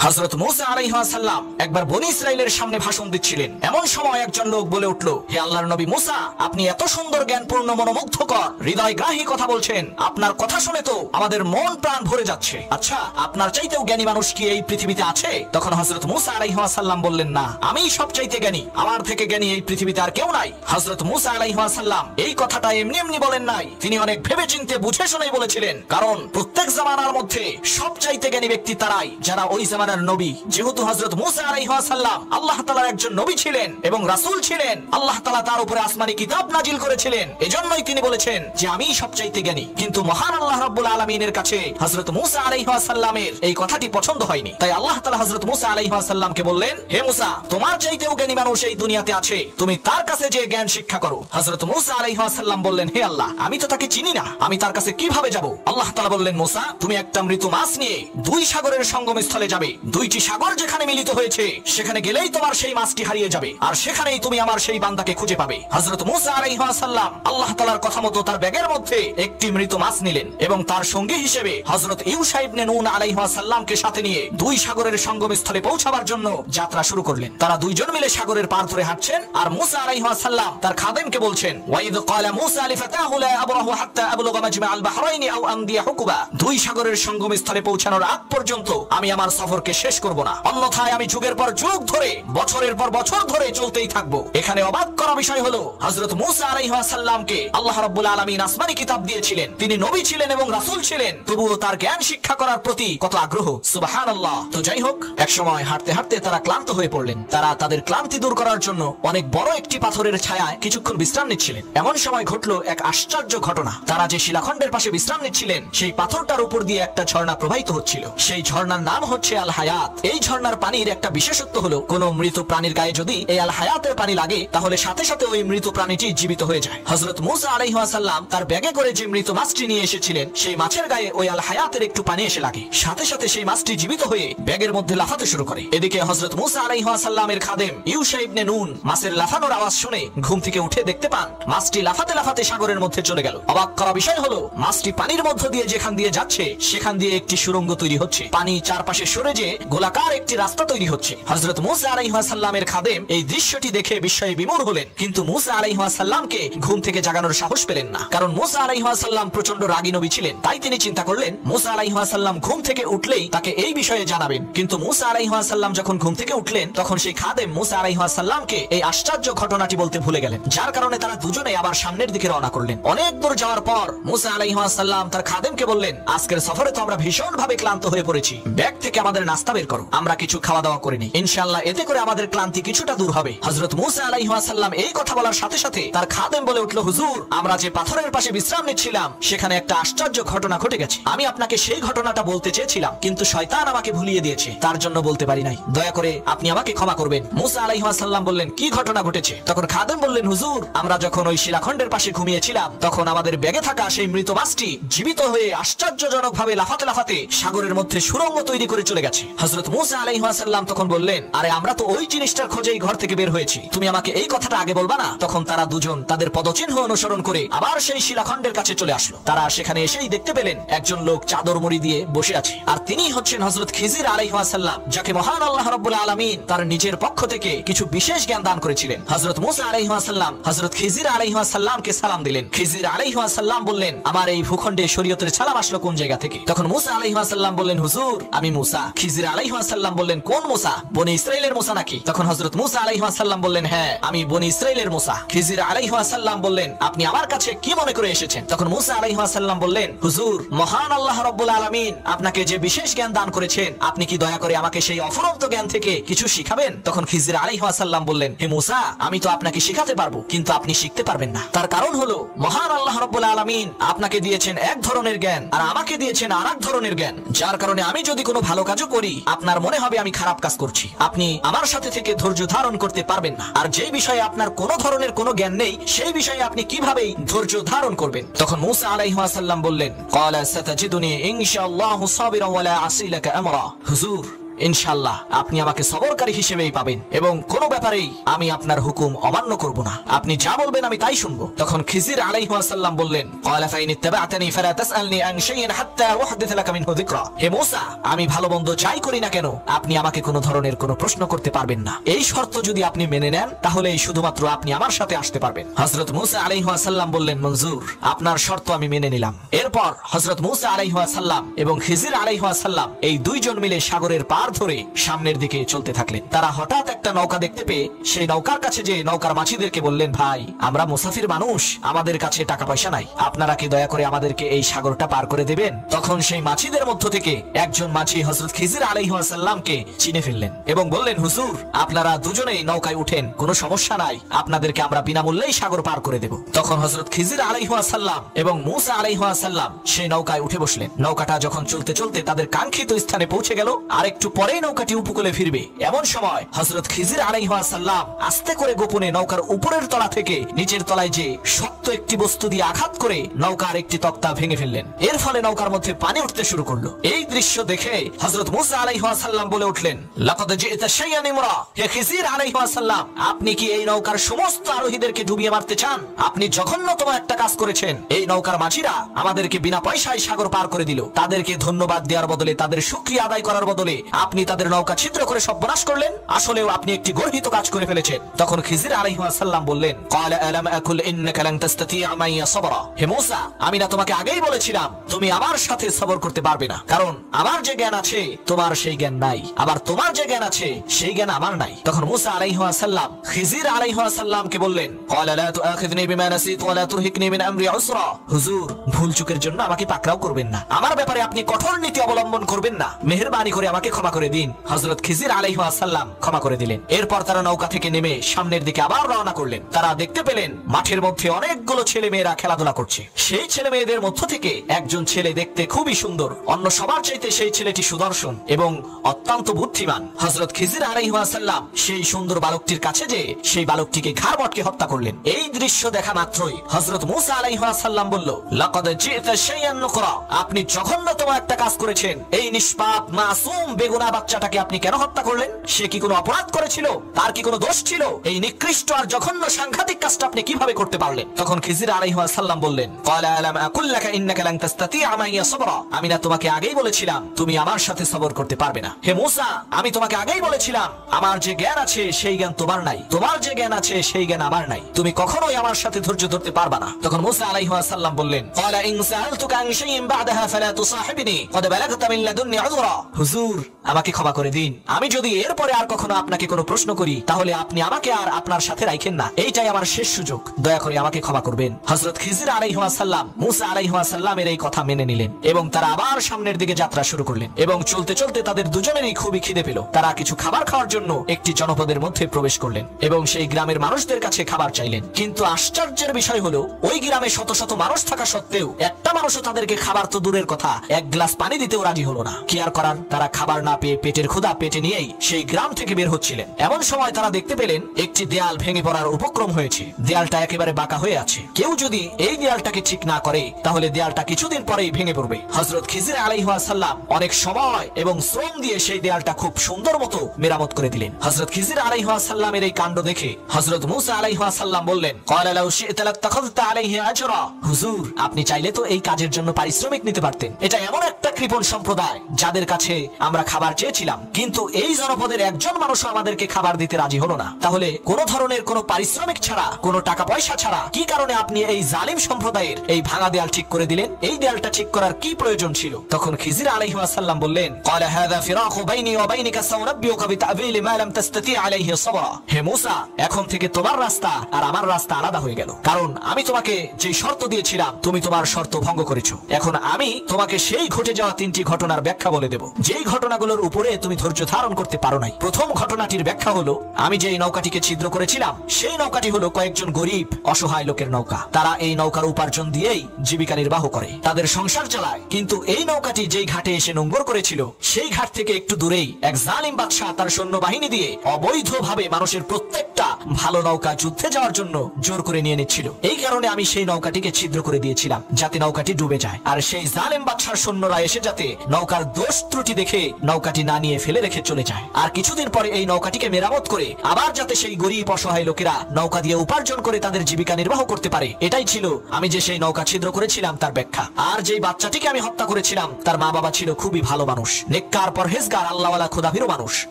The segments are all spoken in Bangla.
হযরত মূসা আলাইহিস সালাম একবার বনী ইসরাইলের সামনে ভাষণ দিচ্ছিলেন। এমন সময় একজন লোক বলে উঠল, হে আল্লাহর নবী মূসা, আপনি এত সুন্দর জ্ঞানপূর্ণ মনোমুগ্ধকর হৃদয়গ্রাহী কথা বলছেন, আপনার কথা শুনে তো আমাদের মন প্রাণ ভরে যাচ্ছে। আচ্ছা, আপনার চাইতেও জ্ঞানী মানুষ কি এই পৃথিবীতে আছে? তখন হযরত মূসা আলাইহিস সালাম বললেন, না, আমিই সবচাইতে জ্ঞানী, আমার থেকে জ্ঞানী এই পৃথিবীতে আর কেউ নাই। হযরত মূসা আলাইহিস সালাম এই কথাটা এমনি এমনি বলেন নাই, তিনি অনেক ভেবেচিন্তে বুঝে শুনেই বলেছিলেন। কারণ প্রত্যেক জামানার মধ্যে সবচাইতে জ্ঞানী ব্যক্তি তারাই যারা ওই জামানার নবী। যেহেতু হযরত মূসা আলাইহিস সালাম আল্লাহ তাআলার একজন নবী ছিলেন এবং রাসূল ছিলেন, আল্লাহ তাআলা তার উপরে আসমানি কিতাব নাজিল করেছিলেন, এজন্যই তিনি বলেছেন যে আমিই সবচাইতে জ্ঞানী। কিন্তু মহান আল্লাহ রাব্বুল আলামিনের কাছে হযরত মূসা আলাইহিস সালামের এই কথাটি পছন্দ হয়নি। তাই আল্লাহ তাআলা হযরত মূসা আলাইহিস সালামকে বললেন, হে মূসা, তোমার চাইতেও জ্ঞানী মানুষ এই দুনিয়াতে আছে, তুমি তার কাছে যে জ্ঞান শিক্ষা করো। হযরত মূসা আলাইহিস সালাম বললেন, হে আল্লাহ, আমি তো তাকে চিনি না, আমি তার কাছে কিভাবে যাব? আল্লাহ তাআলা বললেন, মূসা, তুমি একটা মৃত মাছ নিয়ে দুই সাগরের সঙ্গমস্থলে যাবে। দুইটি সাগর যেখানে মিলিত হয়েছে সেখানে গেলেই তোমার সেই মাছটি হারিয়ে যাবে, আর সেখানেই তুমি আমার সেই বান্দাকে খুঁজে পাবে। হযরত মূসা আলাইহিস সালাম আল্লাহ তাআলার কথা মতো তার ব্যাগের মধ্যে একটি মৃত মাছ নিলেন এবং তার সঙ্গী হিসেবে হযরত ইউশা ইবনে নুন আলাইহিস সালামকে সাথে নিয়ে দুই সাগরের সঙ্গমস্থলে পৌঁছাবার জন্য যাত্রা শুরু করলেন। তারা দুইজন মিলে সাগরের পার ধরে হাঁটছেন, আর মূসা আলাইহিস সালাম তার খাদেমকে বলছেন, ওয়াইদ ক্বালা মূসা লিফাতাহু লা আবরাহু হাত্তা আবলুগা মাজমাআল বাহরাইনি আও আমদিয়া হুকুবা, দুই সাগরের সঙ্গমস্থলে পৌঁছানোর আগ পর্যন্ত আমি আমার সফরকে শেষ করব না, অন্যথায় আমি যুগের পর যুগ ধরে, বছরের পর বছর ধরে চলতেই থাকবো। এখানে অবাক করা বিষয় হলো, হযরত মূসা আলাইহিস সালামকে আল্লাহ রাব্বুল আলামিন আসমানি কিতাব দিয়েছিলেন, তিনি নবী ছিলেন এবং রাসূল ছিলেন, তবুও তার জ্ঞান শিক্ষা করার প্রতি কত আগ্রহ! সুবহানাল্লাহ। তো যাই হোক, একসময় হাঁটতে হাঁটতে তারা ক্লান্ত হয়ে পড়লেন। তারা তাদের ক্লান্তি দূর করার জন্য অনেক বড় একটি পাথরের ছায়ায় কিছুক্ষণ বিশ্রাম নিচ্ছিলেন। এমন সময় ঘটলো এক আশ্চর্য ঘটনা। তারা যে শিলাখণ্ডের পাশে বিশ্রাম নিচ্ছিলেন, সেই পাথরটার উপর দিয়ে একটা ঝর্ণা প্রবাহিত হচ্ছিল। সেই ঝর্ণার নাম হচ্ছে আল হায়াত। এই ঝর্ণার পানির একটা বিশেষত্ব হলো, কোন মৃত প্রাণীর গায়ে যদি এই আল হায়াতের পানি লাগে, তাহলে সাথে সাথে ওই মৃত প্রাণীটি জীবিত হয়ে যায়। হযরত মূসা আলাইহিস সালাম তার ব্যাগে করে যে মৃত মাছটি নিয়ে এসেছিলেন, সেই মাছের গায়ে ওই আল হায়াতের একটু পানি এসে লাগে, সাথে সাথে সেই মাছটি জীবিত হয়ে ব্যাগের মধ্যে লাফাতে শুরু করে। এদিকে হযরত মূসা আলাইহিস সালামের খাদেম ইউশা ইবনে নুন মাছের লাফানোর আওয়াজ শুনে ঘুম থেকে উঠে দেখতে পান মাছটি লাফাতে লাফাতে সাগরের মধ্যে চলে গেল। অবাক করা বিষয় হলো, মাছটি পানির মধ্য দিয়ে যেখান দিয়ে যাচ্ছে সেখান দিয়ে একটি সুড়ঙ্গ তৈরি হচ্ছে, পানি চারপাশে সরে যে গোলাকার একটি রাস্তা তৈরি হচ্ছে। হযরত মূসা আলাইহিস সালামের খাদেম এই দৃশ্যটি দেখে বিস্ময়ে বিমূঢ় হলেন, কিন্তু মূসা আলাইহিস সালামকে ঘুম থেকে জাগানোর সাহস পেলেন না। কারণ মূসা আলাইহিস সালাম প্রচন্ড রাগী নবী ছিলেন। তাই তিনি চিন্তা করলেন, মূসা আলাইহিস সালাম ঘুম থেকে উঠলেই তাকে এই বিষয়ে জানাবেন। কিন্তু মূসা আলাইহিস সালাম যখন ঘুম থেকে উঠলেন, তখন সেই খাদেম মূসা আলাইহিস সালামকে এই আশ্চর্য ঘটনাটি বলতে ভুলে গেলেন, যার কারণে তারা দুজনে আবার সামনের দিকে রওনা করলেন। অনেক দূর যাওয়ার পর মূসা আলাইহিস সালাম তার খাদেমকে বললেন, আজকের সফরে তো আমরা ভীষণ ভাবে ক্লান্ত হয়ে পড়েছি, ব্যাগ থেকে আমাদের নাস্তা বের করো, আমরা কিছু খাওয়া দাওয়া করে নিই, ইনশাআল্লাহ এতে করে আমাদের ক্লান্তি কিছুটা দূর হবে। হযরত মূসা আলাইহিস সালাম এই কথা বলার সাথে সাথে তার খাদেম বলে উঠল, হুজুর, আমরা যে পাথরের পাশে বিশ্রাম নিচ্ছিলাম সেখানে একটা আশ্চর্য ঘটনা ঘটে গেছে। আমি আপনাকে সেই ঘটনাটা বলতে চেয়েছিলাম, কিন্তু শয়তান আমাকে ভুলিয়ে দিয়েছে, তার জন্য বলতে পারি নাই, দয়া করে আপনি আমাকে ক্ষমা করবেন। মূসা আলাইহিস সালাম বললেন, কি ঘটনা ঘটেছে? তখন খাদেম বললেন, হুজুর, আমরা যখন ওই শিলাখণ্ডের পাশে ঘুমিয়েছিলাম, তখন আমাদের ব্যাগে থাকা সেই মৃত মাছটি জীবিত হয়ে আশ্চর্যজনক ভাবে লাফাতে লাফাতে সাগরের মধ্যে সুড়ঙ্গ তৈরি করে চলে গেছে। হযরত মূসা আলাইহিস সালাম তখন বললেন, আরে আমরা তো ওই জিনিসটার খোঁজেই ঘর থেকে বের হয়েছি, তুমি আমাকে এই কথাটা আগে বলবা না? তখন তারা দুজন তাদের পদচিহ্ন অনুসরণ করে আবার সেই শিলাখণ্ডের কাছে চলে আসলো। তারা সেখানে এসেই দেখতে পেলেন একজন লোক চাদর মুড়ি দিয়ে বসে আছে, আর তিনি হচ্ছেন হযরত খিজির আলাইহিস সালাম, যাকে মহান আল্লাহ রাব্বুল আলামিন তার নিজের পক্ষ থেকে কিছু বিশেষ জ্ঞান দান করেছিলেন। হযরত মূসা আলাইহিস সালাম হযরত খিজির আলাইহিস সালামকে সালাম দিলেন। খিজির আলাইহিস সালাম বললেন, আমার এই ভূখণ্ডে শরীয়তের সালাম আসলো কোন জায়গা থেকে? তখন মূসা আলাইহিস সালাম বললেন, হুজুর, আমি মূসা। খিজির আলাইহিস সালাম বললেন, কোন মূসা? বনি ইসরাইলের মূসা নাকি? তখন হযরত মূসা আলাইহিস সালাম বললেন, হ্যাঁ, আমি বনি ইসরাইলের মূসা। খিজির আলাইহিস সালাম বললেন, আপনি আমার কাছে কি মনে করে এসেছেন? তখন মূসা আলাইহিস সালাম বললেন, হুজুর, মহান আল্লাহ রাব্বুল আলামিন আপনাকে যে বিশেষ জ্ঞান দান করেছেন, আপনি কি দয়া করে আমাকে সেই অফুরন্ত জ্ঞান থেকে কিছু শিখাবেন? তখন খিজির আলাইহিস সালাম বললেন, হে মূসা, আমি তো আপনাকে শিখাতে পারবো, কিন্তু আপনি শিখতে পারবেন না। তার কারণ হলো, মহান আল্লাহ রাব্বুল আলামিন আপনাকে দিয়েছেন এক ধরনের জ্ঞান আর আমাকে দিয়েছেন আরেক ধরনের জ্ঞান, যার কারণে আমি যদি কোনো ভালো কাজও করি, আপনার মনে হবে আমি খারাপ কাজ করছি, আপনি আমার সাথে থেকে ধৈর্য ধারণ করতে পারবেন না। আর যেই বিষয়ে আপনার কোনো ধরনের কোনো জ্ঞান নেই, সেই বিষয়ে আপনি কিভাবে ধৈর্য ধারণ করবেন? তখন মূসা আলাইহিস সালাম বললেন, ক্বালা সাতাজিদুনি ইনশাআল্লাহু সাবিরান ওয়া লা আসি লাকা আমরা। হুজুর, ইনশাআল্লাহ আপনি আমাকে সবরকারী হিসেবেই পাবেন এবং কোনো ব্যাপারেই আমি আপনার হুকুম অমান্য করব না, আপনি যা বলবেন আমি তাই শুনবো। তখন খিজির আলাইহিস সালাম বললেন, ক্বালা ফাইন ইত্তাবা'তানি ফালা তাসআলনি আন শাইইন হাত্তা উহদিথ লাকা মিনহু যিকরা। হে মূসা, আমি ভালো মন্দ যাই করি না কেন আপনি আমাকে কোনো ধরনের কোনো প্রশ্ন করতে পারবেন না। এই শর্ত যদি আপনি মেনে নেন তাহলে শুধুমাত্র আপনি আমার সাথে আসতে পারবেন। হযরত মূসা আলাইহিস সালাম বললেন, মঞ্জুর, আপনার শর্ত আমি মেনে নিলাম। এরপর হযরত মূসা আলাইহিস সালাম এবং খিজির আলাইহিস সালাম এই দুইজন মিলে সাগরের পার ধরে সামনের দিকে চলতে থাকলেন। তারা হঠাৎ একটা নৌকা দেখতে পেয়ে সেই নৌকার কাছে যে নৌকার মাঝিদেরকে বললেন, ভাই, আমরা মুসাফির মানুষ, আমাদের কাছে টাকা পয়সা নাই, আপনারা কি দয়া করে আমাদেরকে এই সাগরটা পার করে দেবেন? তখন সেই মাঝিদের মধ্য থেকে একজন মাঝি হযরত খিজির আলাইহিস সালামকে চিনে ফেললেন এবং বললেন, হুজুর, আপনারা দুজনেই নৌকায় উঠেন, কোনো সমস্যা নাই, আপনাদেরকে আমরা বিনামূল্যেই সাগর পার করে দেব। তখন হযরত খিজির আলাইহিস সালাম এবং মূসা আলাইহিস সালাম সেই নৌকায় উঠে বসলেন। নৌকাটা যখন চলতে চলতে তাদের কাঙ্ক্ষিত স্থানে পৌঁছে গেল আর একটু পরেই নৌকাটি উপকূলে ফিরবে, এমন সময় হযরত খিজির আলাইহিস সালাম আস্তে করে গোপনে নৌকার উপরের তলা থেকে নিচের তলায় যে শক্ত একটি বস্তু দিয়ে আঘাত করে নৌকার একটি তক্তা ভেঙে ফেললেন। এর ফলে নৌকার মধ্যে পানি উঠতে শুরু করলো। এই দৃশ্য দেখে হযরত মূসা আলাইহিস সালাম বলে উঠলেন, লাকাদ জি'তা শাইয়ান ইমরা। হে খিজির আলাইহিস সালাম, আপনি কি এই নৌকার সমস্ত আরোহীদেরকে ডুবিয়ে মারতে চান? আপনি জঘন্যতম একটা কাজ করেছেন। এই নৌকার মাঝিরা আমাদেরকে বিনা পয়সায় সাগর পার করে দিল, তাদেরকে ধন্যবাদ দেওয়ার বদলে, তাদের শুকরিয়া আদায় করার বদলে আপনি তাদের নৌকা ছিদ্র করে সর্বনাশ করলেন। আসলেও আপনি একটি গর্হিত কাজ করে ফেলেছেন। তখন খিজির আলাইহিস সালাম বললেন, ক্বালা আলাম আকুল ইন্নাকা লান তাসতাতিআ মাইয়া সাবরা। হে মূসা, আমি না তোমাকে আগেই বলেছিলাম তুমি আমার সাথে সবর করতে পারবে না, কারণ আমার যে জ্ঞান আছে তোমার সেই জ্ঞান নাই, আবার তোমার যে জ্ঞান আছে সেই জ্ঞান আমার নাই। তখন মূসা আলাইহিস সালাম খিজির আলাইহিস সালামকে বললেন, ক্বালা লা তুআখিযনি বিমা নাসিতু ওয়া লা তুরহিকনি মিন আমরি উসরা। হুজুর, ভুল চুকের জন্য আমাকে পাকড়াও করবেন না, আমার ব্যাপারে আপনি কঠোর নীতি অবলম্বন করবেন না, মেহেরবানি করে আমাকে ক্ষমা করে দিন। হযরত খিজির আলাইহিস সালাম ক্ষমা করে দিলেন। এরপর তারা নৌকা থেকে নেমে সামনের দিকে আবার রওনা করলেন। তারা দেখতে পেলেন মাঠের মধ্যে অনেকগুলো ছেলে মেয়েরা খেলাধুলা করছে। সেই ছেলে মেয়েদের মধ্য থেকে একজন ছেলে দেখতে খুবই সুন্দর, অন্য সবার চাইতে সেই ছেলেটি সুদর্শন এবং অত্যন্ত বুদ্ধিমান। হযরত খিজির আলাইহিস সালাম সেই সুন্দর বালকটির কাছে যে সেই বালকটিকে ঘাড় মটকে হত্যা করলেন। এই দৃশ্য দেখা মাত্রই হযরত মূসা আলাইহিস সালাম বলল, লাকাদ জি'তা শাইয়ান নুকরা। আপনি জঘন্যতম একটা কাজ করেছেন। এই নিষ্পাপ মাসুম বেগুনা বাচ্চাটাকে আপনি কেন হত্যা করলেন? সে কি কোনো অপরাধ করেছিল? তার কি কোনো দোষ ছিল? এই নিকৃষ্ট আর জঘন্য সাংঘাতিক কাজটা আপনি কিভাবে করতে পারলেন? তখন খিজির আলাইহিস সালাম বললেন, ক্বালা আলাম আকুল লাকা ইন্নাকা লান তাসতাতিআ মাইয়া সাবরা। আমি না তোমাকে আগেই বলেছিলাম তুমি আমার সাথে সবর করতে পারবে না? হে মূসা, আমি তোমাকে আগেই বলেছিলাম আমার যে জ্ঞান আছে সেই জ্ঞান তোমার নাই, তোমার যে জ্ঞান আছে সেই জ্ঞান আমার নাই, তুমি কখনোই আমার সাথে ধৈর্য ধরতে পারবে না। তখন মূসা আলাইহিস সালাম বললেন, ক্বালা ইন সাআলতুকা আন শাইইন বা'দাহা ফালা তুসাহিবনি ক্বাদ বালাগতা মিন লাদুন্নি উযরা। হুজুর, আমাকে ক্ষমা করে দিন, আমি যদি এরপরে আর কখনো আপনাকে কোনো প্রশ্ন করি তাহলে আপনি আমাকে আর আপনার সাথে রাখেন না, এইটাই আমার শেষ সুযোগ, দয়া করে আমাকে ক্ষমা করবেন। হযরত খিজির আলাইহিস সালাম মূসা আলাইহিস সালামের এই কথা মেনে নিলেন এবং তারা আবার সামনের দিকে যাত্রা শুরু করলেন। এবং চলতে চলতে তাদের দুজনেরই খুবই খিদে পেল। তারা কিছু খাবার খাওয়ার জন্য একটি জনপদের মধ্যে প্রবেশ করলেন এবং সেই গ্রামের মানুষদের কাছে খাবার চাইলেন। কিন্তু আশ্চর্যের বিষয় হলো ওই গ্রামে শত শত মানুষ থাকা সত্ত্বেও একটা মানুষও তাদেরকে খাবার তো দূরের কথা, এক গ্লাস পানি দিতেও রাজি হলো না। কি আর করার, তারা খাবার না পেয়ে পেটের ক্ষুধা পেটে নিয়েই সেই গ্রাম থেকে বের হচ্ছিলেন। এমন সময় তারা দেখতে পেলেন একটি দেয়াল ভেঙে পড়ার উপক্রম হয়েছে। দেয়ালটা একেবারে বাঁকা হয়ে আছে। কেউ যদি এই দেয়ালটাকে ঠিক না করে তাহলে দেয়ালটা কিছুদিন পরেই ভেঙে পড়বে। হযরত খিজির আলাইহিস সালাম অনেক সময় এবং শ্রম দিয়ে সেই দেয়ালটা খুব সুন্দর মতো মেরামত করে দিলেন। হযরত খিজির আলাইহিস সালামের এই কাণ্ড দেখে হযরত মূসা আলাইহিস সালাম বললেন, ক্বালা লাউ শি'তা লাত্তাখাযতা আলাইহি আজরা। হুজুর, আপনি চাইলে তো এই কাজের জন্য পারিশ্রমিক নিতে পারতেন। এটা এমন একটা কৃপণ সম্প্রদায় যাদের কাছে আমরা খাবার চেয়েছিলাম, কিন্তু এই জনপদের একজন মানুষও আমাদেরকে খাবার দিতে রাজি হলো না। তাহলে কোন ধরনের কোন পারিশ্রমিক ছাড়া, কোন টাকা পয়সা ছাড়া কি কারণে আপনি এই জালিম সম্প্রদায়ের এই ভাঙা দেয়াল ঠিক করে দিলেন? এই দেয়ালটা ঠিক করার কি প্রয়োজন ছিল? তখন খিজির আলাইহিস সালাম বললেন, ক্বালা হাযা ফিরাকু বাইনি ওয়া বাইনিকা সাউনাব্বিউকা বিতা'বিল মা লাম তাসতাতি আলাইহি সাবরা। হে মূসা, এখন থেকে তোমার রাস্তা আর আমার রাস্তা আলাদা হয়ে গেল, কারণ আমি তোমাকে যে শর্ত দিয়েছিলাম তুমি তোমার শর্ত ভঙ্গ করেছো। এখন আমি তোমাকে সেই ঘটে যাওয়া তিনটি ঘটনার ব্যাখ্যা বলে দেব, যেই ঘটনাগুলোর উপরে তুমি ধৈর্য ধারণ করতে পারো নাই। প্রথম ঘটনাটির ব্যাখ্যা হলো, আমি যে নৌকাটিকে ছিদ্র করেছিলাম সেই নৌকাটি হলো কয়েকজন গরিব অসহায় লোকের নৌকা। তারা এই নৌকার উপার্জন দিয়েই জীবিকা নির্বাহ করে, তাদের সংসার চালায়। কিন্তু এই নৌকাটি যেই ঘাটে এসে নোঙ্গর করেছিল সেই ঘাট থেকে একটু দূরেই এক জালিম বাদশা তার সৈন্যবাহিনী দিয়ে অবৈধভাবে মানুষের প্রত্যেকটা ভালো নৌকা যুদ্ধে যাওয়ার জন্য জোর করে নিয়ে নিচ্ছিল। এই কারণে আমি সেই নৌকাটিকে ছিদ্র করে দিয়েছিলাম যাতে নৌকাটি ডুবে যায়, আর সেই জালিম বাদশার সৈন্যরা এসে যাতে নৌকার দোষ ত্রুটি দেখে নৌকা নৌকাটি না নিয়ে ফেলে রেখে চলে যায়। আর কিছুদিন পরে এই নৌকাটিকে মেরামত করে আবার যাতে সেই গরিব অসহায় লোকেরা নৌকা দিয়ে উপার্জন করে তাদের জীবিকা নির্বাহ করতে পারে, এটাই ছিল আমি যে সেই নৌকা ছিদ্র করেছিলাম তার ব্যাখ্যা। আর যেই বাচ্চাটিকে আমি হত্যা করেছিলাম তার মা বাবা ছিল খুবই ভালো মানুষ, নেককার, পরহেজগার, আল্লাহওয়ালা, খোদাভীরু মানুষ।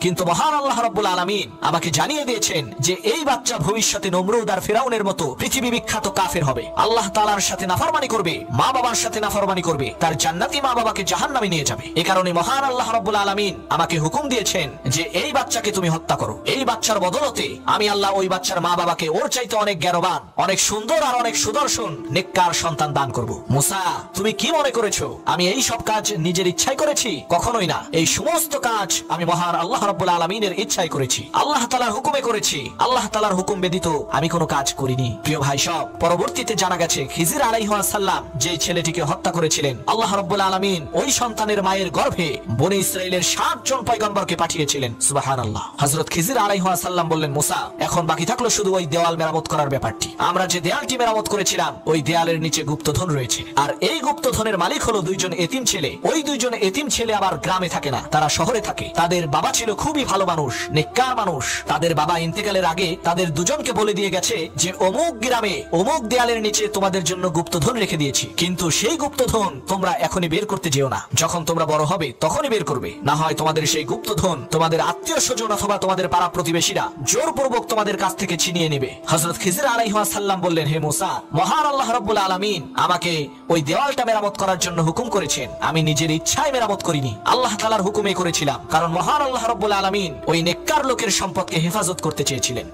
কিন্তু মহান আল্লাহ রাব্বুল আলামিন আমাকে জানিয়ে দিয়েছেন যে এই বাচ্চা ভবিষ্যতে নমরুদ আর ফিরাউনের মতো পৃথিবী বিখ্যাত কাফের হবে, আল্লাহ তাআলার সাথে নাফরমানি করবে, মা বাবার সাথে নাফরমানি করবে, তার জান্নাতি মা বাবাকে জাহান্নামে নিয়ে যাবে। এই কারণে মহান আল্লাহ রাব্বুল আলামিন আমাকে হুকুম দিয়েছেন যে এই বাচ্চাকে তুমি হত্যা করো। এই বাচ্চার বদলতে আমি আল্লাহ ওই বাচ্চার মা বাবাকে ওর চাইতে অনেক জ্ঞানবান, অনেক সুন্দর আর অনেক সুদর্শন নেককার সন্তান দান করব। মুসা, তুমি কি মনে করেছো আমি এই সব কাজ নিজের ইচ্ছায় করেছি? কখনোই না। এই সমস্ত কাজ আমি মহান আল্লাহ রাব্বুল আলামিনের ইচ্ছায় করেছি, আল্লাহ তাআলার হুকুমে করেছি। আল্লাহ তাআলার হুকুম ব্যতীত আমি কোনো কাজ করিনি। প্রিয় ভাই সব, পরবর্তীতে জানা গেছে খিজির আলাইহিস সালাম যে ছেলেটিকে হত্যা করেছিলেন, আল্লাহ রাব্বুল আলামিন ওই সন্তানের মায়ের গর্ভে বনি ইসরাইলের 60 জন পয়গম্বরকে পাঠিয়েছিলেন। সুবহানাল্লাহ। হযরত খিজির আলাইহিস সালাম বললেন, মুসা, এখন বাকি থাকলো শুধু ওই দেওয়াল মেরামত করার ব্যাপারটি। আমরা যে দেয়ালটি মেরামত করেছিলাম ওই দেয়ালের নিচে গুপ্তধন রয়েছে, আর এই গুপ্তধনের মালিক হলো দুইজন এতিম ছেলে। ওই দুইজন এতিম ছেলে আবার গ্রামে থাকে না, তারা শহরে থাকে। তাদের বাবা ছিল খুবই ভালো মানুষ, নেককার মানুষ। তাদের বাবা ইন্তেকালের আগে তাদের দুজনকে বলে দিয়ে গেছে যে অমুক গ্রামে অমুক দেয়ালের নিচে তোমাদের জন্য গুপ্তধন রেখে দিয়েছি, কিন্তু সেই গুপ্তধন তোমরা এখনই বের করতে যেও না, যখন তোমরা বড় হবে তখনই বের করবে, না হয় তোমাদের সেই গুপ্তধন তোমাদের আত্মীয় স্বজন অথবা তোমাদের পাড়া প্রতিবেশীরা জোরপূর্বক তোমাদের কাছ থেকে ছিনিয়ে নেবে। হযরত খিজির আলাইহিস সালাম বললেন, হে মুসা, মহান আল্লাহ রাব্বুল আলামিন আমাকে ওই দেওয়ালটা মেরামত করার জন্য হুকুম করেছেন, আমি নিজের ইচ্ছায় মেরামত করিনি, আল্লাহ তাআলার হুকুমে করেছিলাম। কারণ মহান আল্লাহ রাব্বুল আলামিন ওই নেককার লোকের সম্পদকে হেফাজত করতে চেয়েছিলেন।